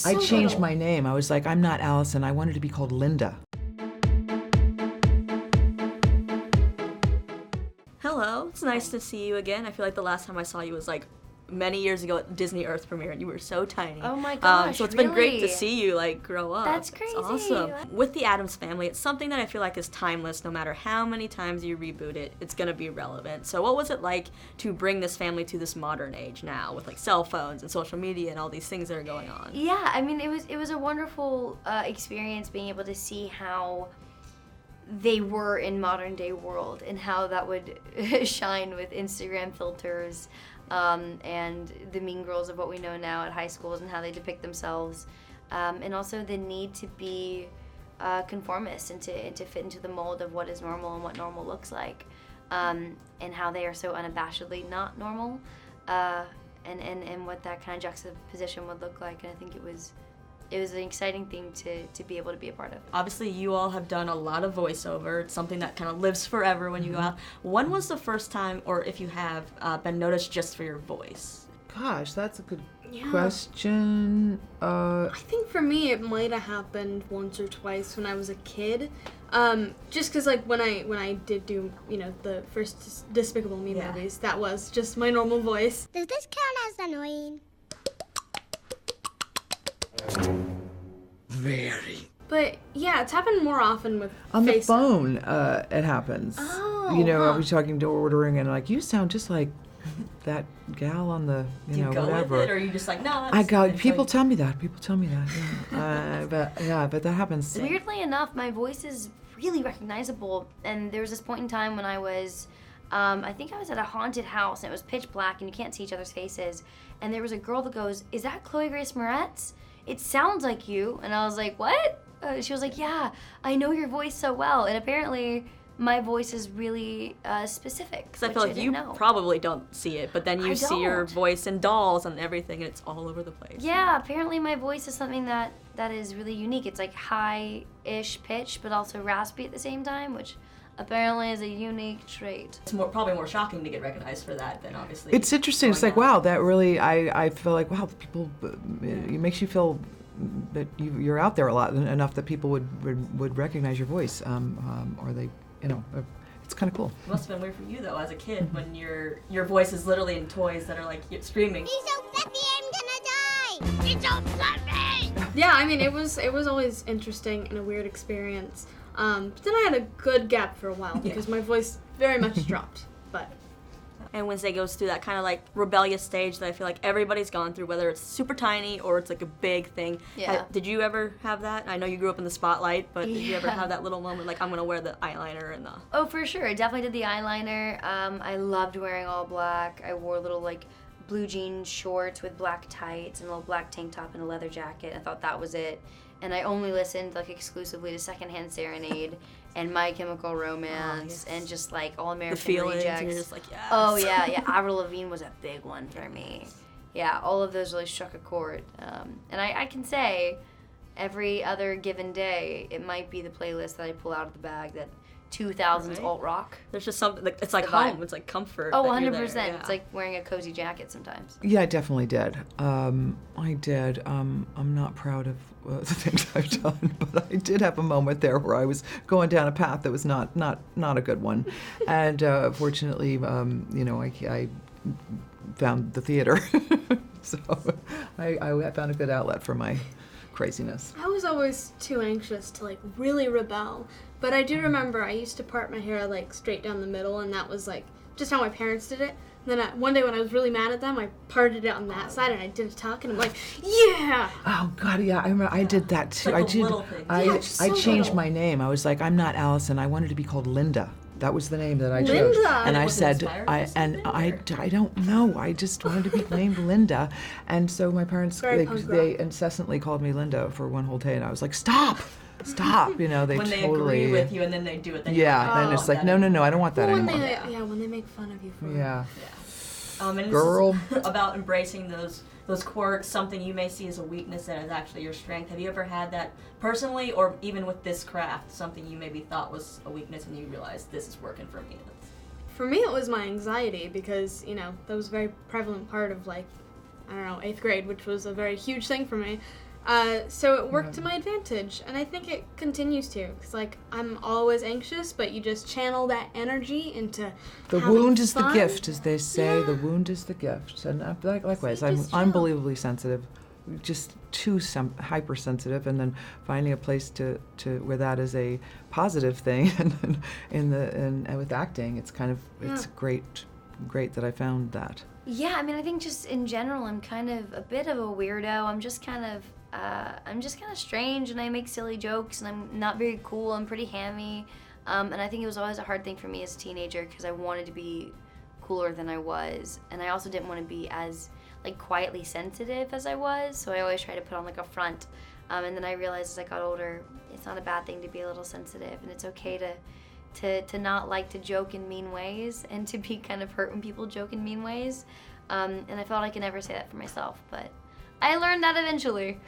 I changed my name. I was like, I'm not Allison. I wanted to be called Linda. Hello, it's nice to see you again. I feel like the last time I saw you was like many years ago at Disney Earth premiere, and you were so tiny. Oh my gosh, so it's really? been great to see you like grow up. That's crazy. It's awesome. With the Addams Family, it's something that I feel like is timeless. No matter how many times you reboot it, it's gonna be relevant. So what was it like to bring this family to this modern age now with like cell phones and social media and all these things that are going on? Yeah, I mean, it was a wonderful experience being able to see how they were in modern day world and how that would shine with Instagram filters and the mean girls of what we know now at high schools and how they depict themselves, and also the need to be conformist and to fit into the mold of what is normal and what normal looks like, and how they are so unabashedly not normal, and what that kind of juxtaposition would look like. And I think it was an exciting thing to be able to be a part of. Obviously, you all have done a lot of voiceover. It's something that kind of lives forever when you go out. When was the first time, or if you have, been noticed just for your voice? Gosh, that's a good question. I think for me it might have happened once or twice when I was a kid. Just because like when I did do, the first Despicable Me movies, that was just my normal voice. Does this count as annoying? Very. But yeah, it's happened more often with On the face phone, it happens. Oh, I'll be talking to ordering and like, you sound just like that gal on the, Do you go whatever. with it, or are you just like, no? People tell me that. Yeah. But that happens. Weirdly enough, my voice is really recognizable. And there was this point in time when I was, I think I was at a haunted house and it was pitch black and you can't see each other's faces. And there was a girl that goes, "Is that Chloe Grace Moretz? It sounds like you." And I was like, "What?" She was like, "Yeah, I know your voice so well." And apparently my voice is really specific. Because I feel like you probably don't see it, but then you see your voice in dolls and everything, and it's all over the place. Yeah, apparently my voice is something that is really unique. It's like high-ish pitch, but also raspy at the same time, which apparently is a unique trait. It's probably more shocking to get recognized for that than obviously. It's interesting. It's like, wow, that really, I feel like, wow, people, it makes you feel that you're out there a lot, enough that people would recognize your voice, or they, it's kind of cool. It must have been weird for you though, as a kid, when your voice is literally in toys that are like screaming. He's so fluffy, I'm gonna die! He's so fluffy! Yeah, I mean, it was always interesting and a weird experience. But then I had a good gap for a while because my voice very much dropped. But And Wednesday goes through that kind of like rebellious stage that I feel like everybody's gone through, whether it's super tiny or it's like a big thing. Yeah. Did you ever have that? I know you grew up in the spotlight, but did you ever have that little moment like, I'm gonna wear the eyeliner and the... Oh, for sure. I definitely did the eyeliner. I loved wearing all black. I wore little like blue jean shorts with black tights and a little black tank top and a leather jacket. I thought that was it. And I only listened like exclusively to Secondhand Serenade and My Chemical Romance and just like All American The feelings, Rejects. and you're just like, yes. Oh yeah. Avril Lavigne was a big one for me. Yeah, all of those really struck a chord. And I can say, every other given day, it might be the playlist that I pull out of the bag that 2000s alt rock. There's just something, like, it's like home, it's like comfort. Oh, that you're 100%. there, yeah. It's like wearing a cozy jacket sometimes. Yeah, I definitely did. I did. I'm not proud of the things I've done, but I did have a moment there where I was going down a path that was not a good one, and fortunately, I found the theater, so I found a good outlet for my craziness. I was always too anxious to like really rebel. But I do remember I used to part my hair like straight down the middle, and that was like just how my parents did it. And then one day when I was really mad at them, I parted it on that side and I did a tuck, and I'm like, yeah! Oh God, yeah, I remember I did that too. Like I changed little. my name. I was like, I'm not Allison. I wanted to be called Linda. That was the name that I chose. Linda! And I Was it said, inspired? I don't know. I just wanted to be named Linda. And so my parents, they incessantly called me Linda for one whole day, and I was like, stop. They when they totally agree with you and then they do it. Then then it's like, no, I don't want that When anymore. when they make fun of you for Yeah. And Girl. This is about embracing those quirks, something you may see as a weakness that is actually your strength. Have you ever had that personally, or even with this craft, something you maybe thought was a weakness and you realized this is working for me? For me, it was my anxiety because, that was a very prevalent part of, like, I don't know, 8th grade, which was a very huge thing for me. So it worked to my advantage, and I think it continues to. Because, like, I'm always anxious, but you just channel that energy into The having wound is the fun. gift, as they say. Yeah. The wound is the gift. And likewise, So you I'm just chill. unbelievably sensitive, just too hypersensitive, and then finding a place to where that is a positive thing, and and with acting, it's kind of it's great that I found that. Yeah, I mean, I think just in general, I'm kind of a bit of a weirdo. I'm just kind of strange, and I make silly jokes, and I'm not very cool. I'm pretty hammy, and I think it was always a hard thing for me as a teenager because I wanted to be cooler than I was, and I also didn't want to be as like quietly sensitive as I was. So I always tried to put on like a front, and then I realized as I got older, it's not a bad thing to be a little sensitive, and it's okay to not like to joke in mean ways and to be kind of hurt when people joke in mean ways. And I felt I could never say that for myself, but I learned that eventually.